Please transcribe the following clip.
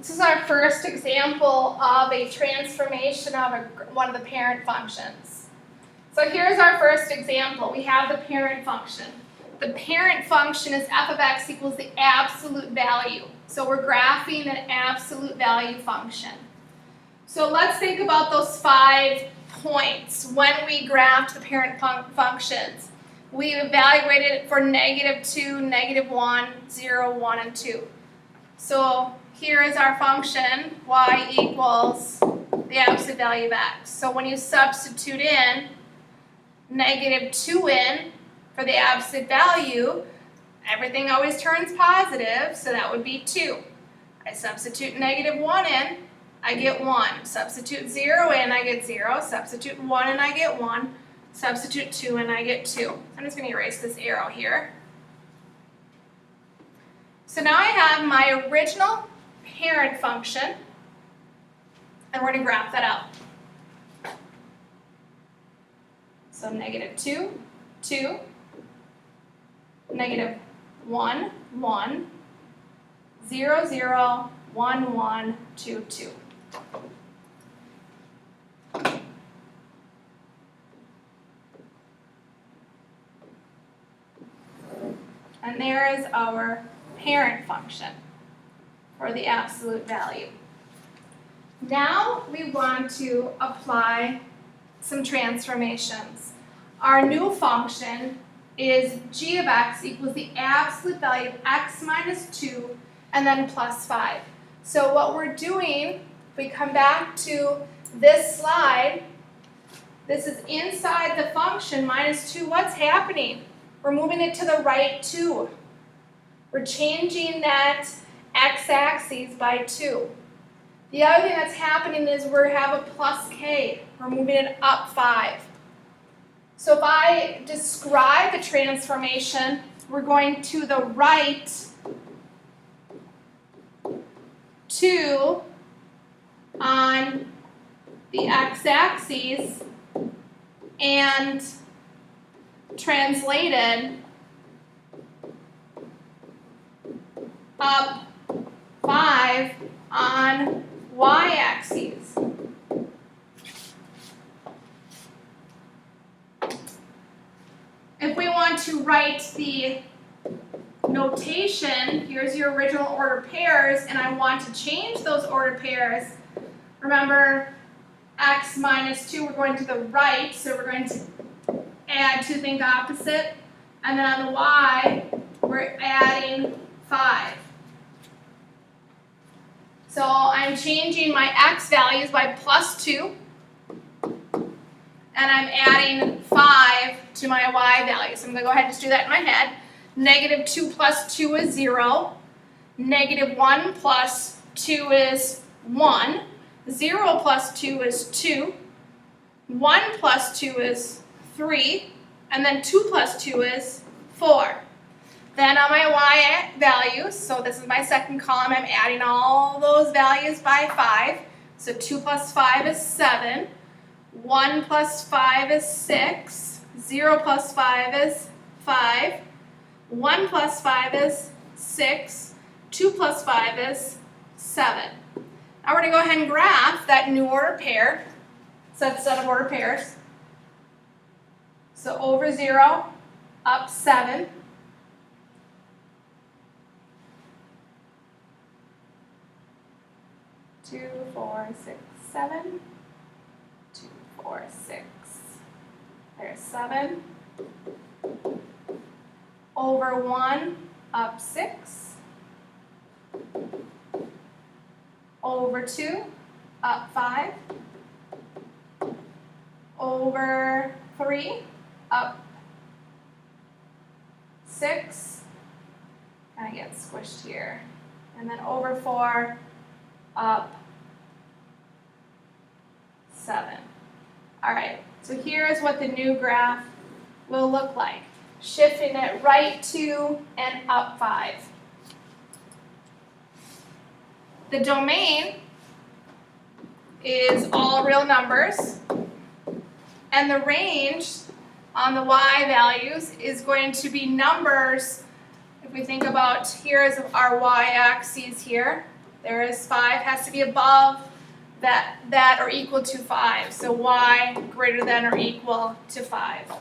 This is our first example of a transformation of one of the parent functions. So here's our first example. We have the parent function. The parent function is f of x equals the absolute value. So we're graphing an absolute value function. So let's think about those 5 points when we graphed the parent functions. We evaluated it for -2, -1, 0, 1, and 2. So here is our function, y equals the absolute value of x. So when you substitute in -2 in for the absolute value, everything always turns positive, so that would be 2. I substitute -1 in, I get 1. Substitute 0 in, I get 0. Substitute 1 in, I get 1. Substitute 2 in, I get 2. I'm just going to erase this arrow here. So now I have my original parent function, and we're going to graph that out. So -2, 2, -1, 1, 0, 0, 1, 1, 2, 2. And there is our parent function for the absolute value. Now we want to apply some transformations. Our new function is g of x equals the absolute value of x minus 2 and then plus 5. So what we're doing, if we come back to this slide, this is inside the function minus 2. What's happening? We're moving it to the right 2. We're changing that x-axis by 2. The other thing that's happening is we have a plus k. We're moving it up 5. So if I describe the transformation, we're going to the right 2 on the x-axis and translated up 5 on y-axis. If we want to write the notation, here's your original order pairs, and I want to change those order pairs. Remember, x minus 2, we're going to the right, so we're going to add 2 things opposite, and then on the y, we're adding 5. So I'm changing my x values by plus 2, and I'm adding 5 to my y value. So I'm going to go ahead and just do that in my head. -2 plus 2 is 0. -1 plus 2 is 1. 0 plus 2 is 2. 1 plus 2 is 3. And then 2 plus 2 is 4. Then on my y values, so this is my second column, I'm adding all those values by 5. So 2 plus 5 is 7. 1 plus 5 is 6. 0 plus 5 is 5. 1 plus 5 is 6. 2 plus 5 is 7. Now we're going to go ahead and graph that new order pair, set of order pairs. So over 0, up 7. Two, 4, 6, 7. 2, 4, 6. There's 7. Over 1, up 6. Over 2, up 5. Over 3, up 6. Kind of get squished here. And then over 4, up 7. All right, so here's what the new graph will look like. Shifting it right 2 and up 5. The domain is all real numbers, and the range on the y values is going to be numbers. If we think about, here is our y-axis here, There is 5 has to be above that or equal to 5. So y greater than or equal to 5.